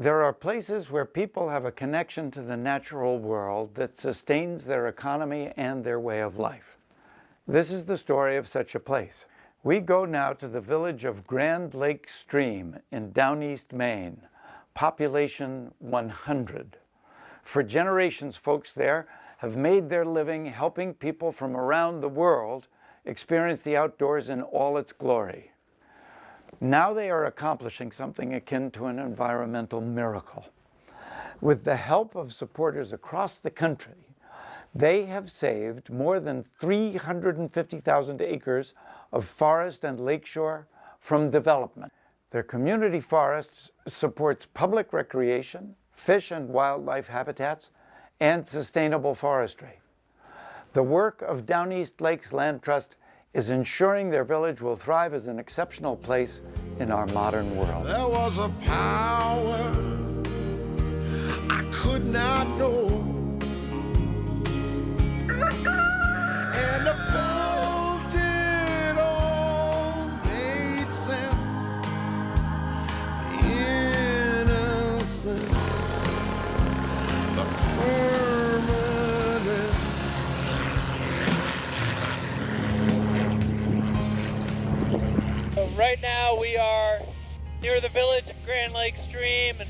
There are places where people have a connection to the natural world that sustains their economy and their way of life. This is the story of such a place. We go now to the village of Grand Lake Stream in Downeast, Maine, population 100. For generations, folks there have made their living helping people from around the world experience the outdoors in all its glory. Now they are accomplishing something akin to an environmental miracle. With the help of supporters across the country, they have saved more than 350,000 acres of forest and lakeshore from development. Their community forests supports public recreation, fish and wildlife habitats, and sustainable forestry. The work of Downeast Lakes Land Trust is ensuring their village will thrive as an exceptional place in our modern world. There was a power I could not know, and I felt it all made sense. Innocence, the permanence. Right now we are near the village of Grand Lake Stream and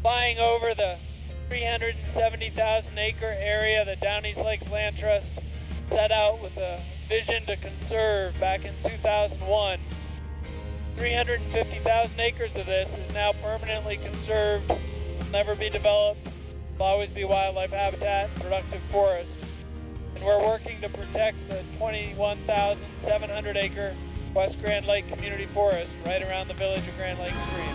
flying over the 370,000 acre area that Downeast Lakes Land Trust set out with a vision to conserve back in 2001. 350,000 acres of this is now permanently conserved, will never be developed, will always be wildlife habitat and productive forest. And we're working to protect the 21,700 acre West Grand Lake Community Forest right around the village of Grand Lake Stream.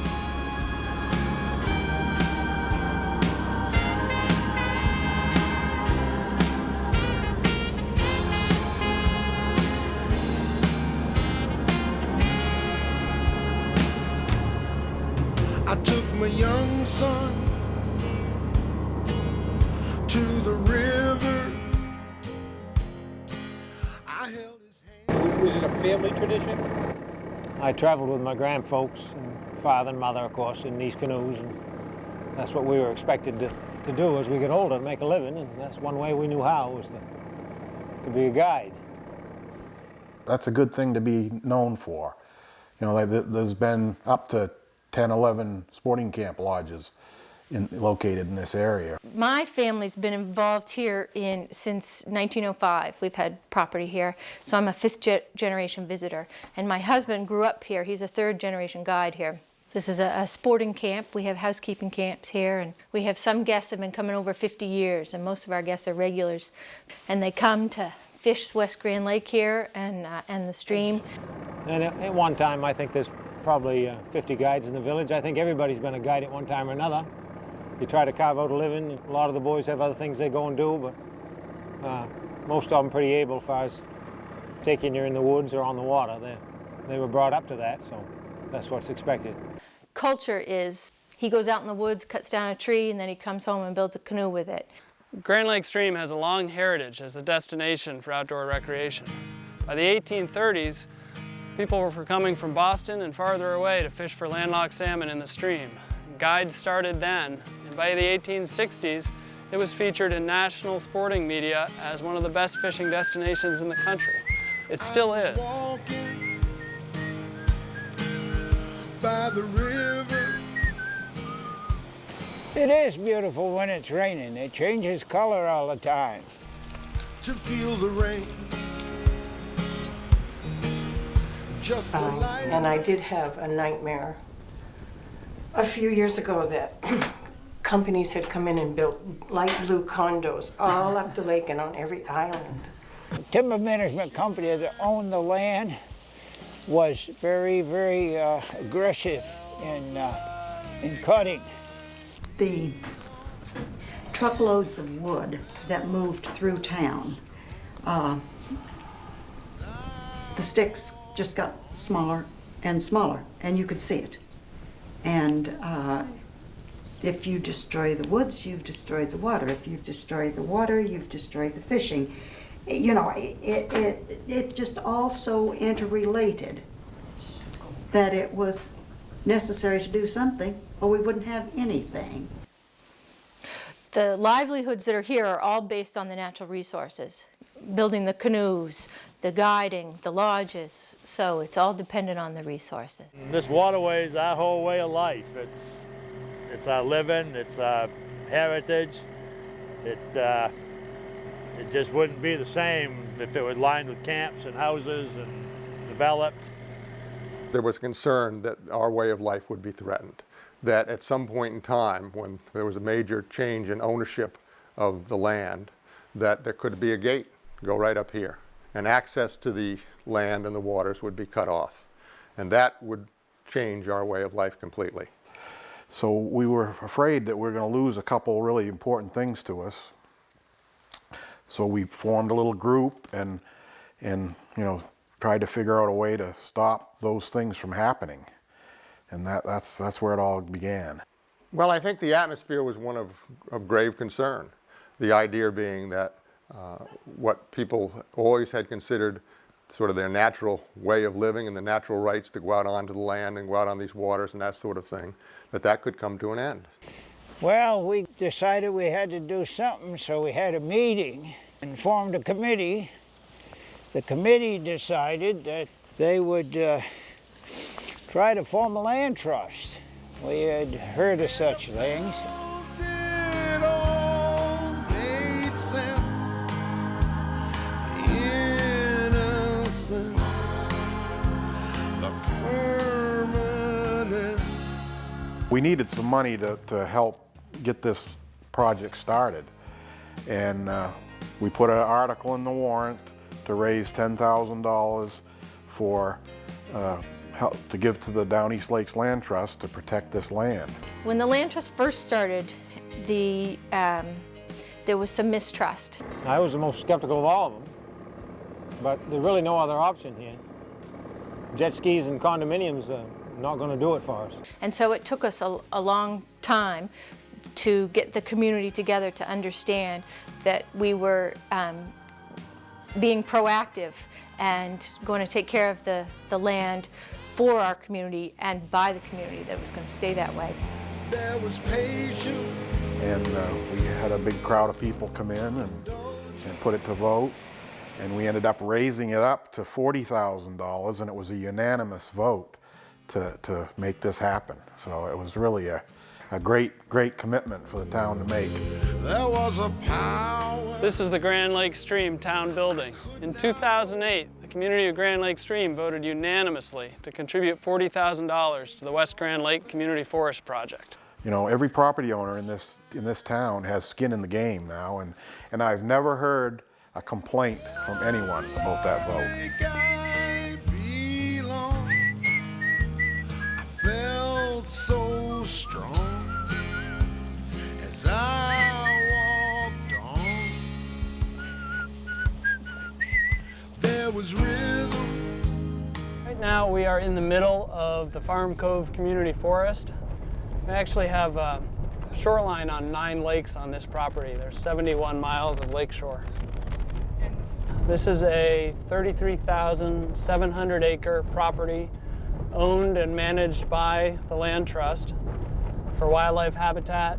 I took my young son to the river. I held his hand. Was it a family tradition? I traveled with my grandfolks, and father and mother, of course, in these canoes, and that's what we were expected to do as we get older, make a living, and that's one way we knew how, was to be a guide. That's a good thing to be known for. You know, there's been up to 10, 11 sporting camp lodges located in this area. My family's been involved here since 1905. We've had property here, so I'm a fifth generation visitor. And my husband grew up here. He's a third generation guide here. This is a sporting camp. We have housekeeping camps here, and we have some guests that have been coming over 50 years, and most of our guests are regulars. And they come to fish West Grand Lake here and the stream. And at one time, I think there's probably 50 guides in the village. I think everybody's been a guide at one time or another. You try to carve out a living. A lot of the boys have other things they go and do, but most of them pretty able as far as taking you in the woods or on the water. They were brought up to that, so that's what's expected. Culture is, he goes out in the woods, cuts down a tree, and then he comes home and builds a canoe with it. Grand Lake Stream has a long heritage as a destination for outdoor recreation. By the 1830s, people were coming from Boston and farther away to fish for landlocked salmon in the stream. Guides started then, and by the 1860s, it was featured in national sporting media as one of the best fishing destinations in the country. It still is. By the river. It is beautiful when it's raining. It changes color all the time. To feel the rain. Just the light. And I did have a nightmare a few years ago that companies had come in and built light blue condos all up the lake and on every island. The timber management company that owned the land was very, very aggressive in cutting. The truckloads of wood that moved through town, the sticks just got smaller and smaller, and you could see it. And if you destroy the woods, you've destroyed the water. If you've destroyed the water, you've destroyed the fishing. You know, it just all so interrelated that it was necessary to do something, or we wouldn't have anything. The livelihoods that are here are all based on the natural resources. Building the canoes, the guiding, the lodges, so it's all dependent on the resources. This waterway is our whole way of life. It's our living, it's our heritage. It just wouldn't be the same if it was lined with camps and houses and developed. There was concern that our way of life would be threatened, that at some point in time when there was a major change in ownership of the land, that there could be a gate go right up here, and access to the land and the waters would be cut off. And that would change our way of life completely. So we were afraid that we were going to lose a couple really important things to us. So we formed a little group and tried to figure out a way to stop those things from happening. And that's where it all began. Well, I think the atmosphere was one of grave concern. The idea being that what people always had considered sort of their natural way of living and the natural rights to go out onto the land and go out on these waters and that sort of thing, that could come to an end. Well, we decided we had to do something, so we had a meeting and formed a committee. The committee decided that they would try to form a land trust. We had heard of such things. It all made sense. Innocence, the permanence. We needed some money to help get this project started. And we put an article in the warrant to raise $10,000 for help to give to the Downeast Lakes Land Trust to protect this land. When the land trust first started, there was some mistrust. I was the most skeptical of all of them, but there's really no other option here. Jet skis and condominiums are not going to do it for us. And so it took us a long time to get the community together to understand that we were being proactive and going to take care of the land for our community and by the community, that was going to stay that way. There was patience. And we had a big crowd of people come in and put it to vote. And we ended up raising it up to $40,000, and it was a unanimous vote to make this happen. So it was really a great commitment for the town to make. There was a power. This is the Grand Lake Stream Town Building. In 2008, the community of Grand Lake Stream voted unanimously to contribute $40,000 to the West Grand Lake Community Forest Project. You know, every property owner in this town has skin in the game now, and I've never heard a complaint from anyone about that vote. I belong. I felt so strong as I walked on. There was rhythm. Right now we are in the middle of the Farm Cove Community Forest. We actually have a shoreline on 9 lakes on this property. There's 71 miles of lakeshore. This is a 33,700 acre property owned and managed by the Land Trust for wildlife habitat,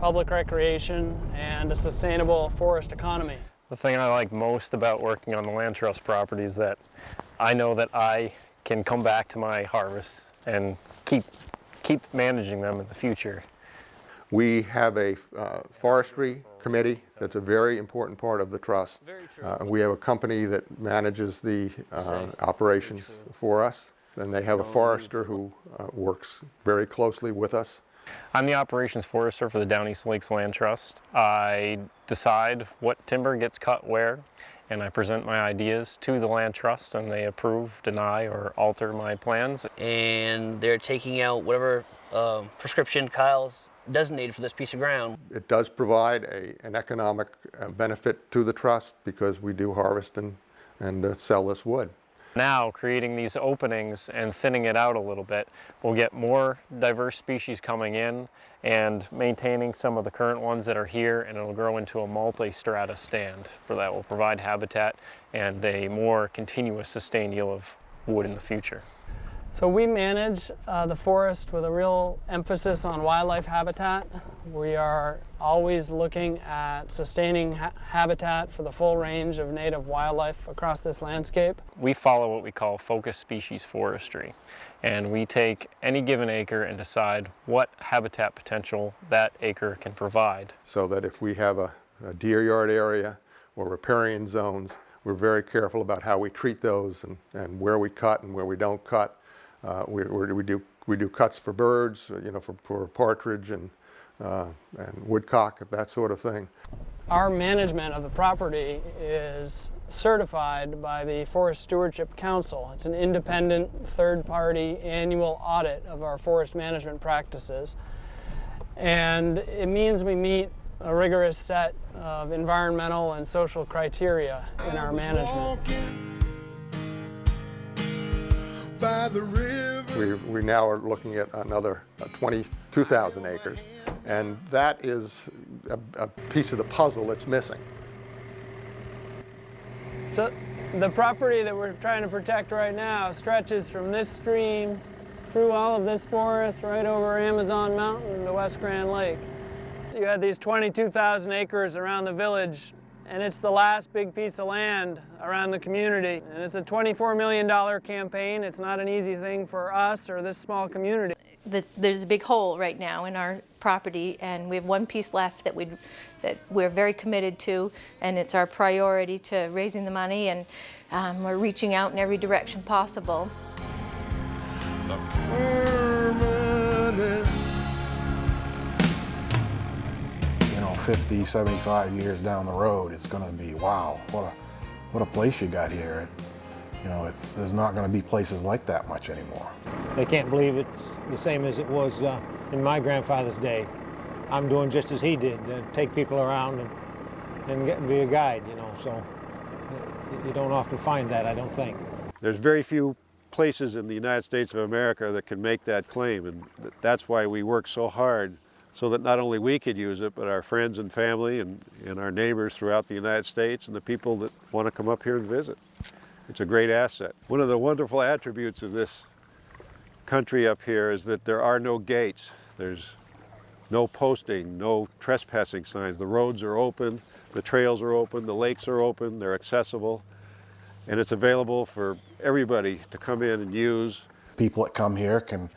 public recreation, and a sustainable forest economy. The thing I like most about working on the Land Trust property is that I know that I can come back to my harvests and keep managing them in the future. We have a forestry committee that's a very important part of the trust. We have a company that manages the operations for us, and they have a forester who works very closely with us. I'm the operations forester for the Downeast Lakes Land Trust. I decide what timber gets cut where, and I present my ideas to the Land Trust, and they approve, deny, or alter my plans. And they're taking out whatever prescription Kyle's designated for this piece of ground. It does provide an economic benefit to the trust because we do harvest and sell this wood. Now, creating these openings and thinning it out a little bit, we'll get more diverse species coming in and maintaining some of the current ones that are here, and it'll grow into a multi-strata stand that will provide habitat and a more continuous sustained yield of wood in the future. So we manage the forest with a real emphasis on wildlife habitat. We are always looking at sustaining habitat for the full range of native wildlife across this landscape. We follow what we call focused species forestry, and we take any given acre and decide what habitat potential that acre can provide. So that if we have a deer yard area or riparian zones, we're very careful about how we treat those and where we cut and where we don't cut. We do cuts for birds, you know, for partridge and woodcock, that sort of thing. Our management of the property is certified by the Forest Stewardship Council. It's an independent third-party annual audit of our forest management practices. And it means we meet a rigorous set of environmental and social criteria in our management. By the river. We now are looking at another 22,000 acres, and that is a piece of the puzzle that's missing. So the property that we're trying to protect right now stretches from this stream through all of this forest right over Amazon Mountain to West Grand Lake. You had these 22,000 acres around the village, and it's the last big piece of land around the community. And it's a $24 million campaign. It's not an easy thing for us or this small community. There's a big hole right now in our property, and we have one piece left that we're very committed to, and it's our priority to raising the money, and we're reaching out in every direction possible. The permanence. 50, 75 years down the road, it's going to be, wow, what a place you got here. There's not going to be places like that much anymore. They can't believe it's the same as it was in my grandfather's day. I'm doing just as he did, take people around and be a guide, so you don't often find that, I don't think. There's very few places in the United States of America that can make that claim, and that's why we work so hard, so that not only we could use it, but our friends and family and our neighbors throughout the United States and the people that want to come up here and visit. It's a great asset. One of the wonderful attributes of this country up here is that there are no gates. There's no posting, no trespassing signs. The roads are open, the trails are open, the lakes are open, they're accessible, and it's available for everybody to come in and use. People that come here can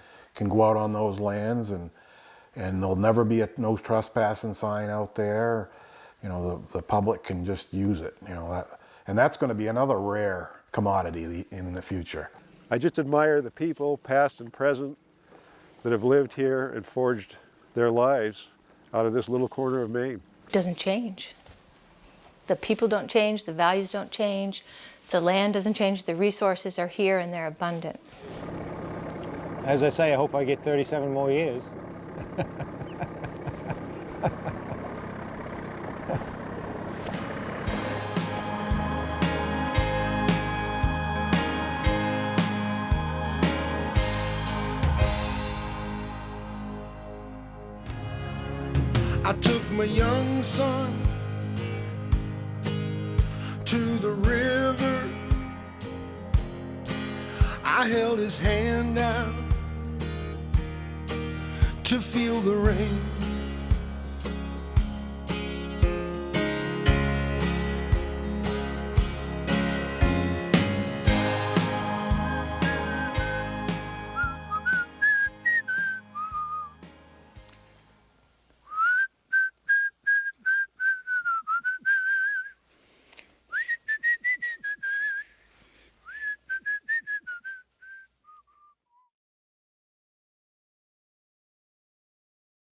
go out on those lands, and there'll never be a no trespassing sign out there. The public can just use it, and that's going to be another rare commodity in the future. I just admire the people, past and present, that have lived here and forged their lives out of this little corner of Maine. It doesn't change. The people don't change, the values don't change, the land doesn't change, the resources are here and they're abundant. As I say, I hope I get 37 more years. I took my young son to the river. I held his hand out to feel the rain.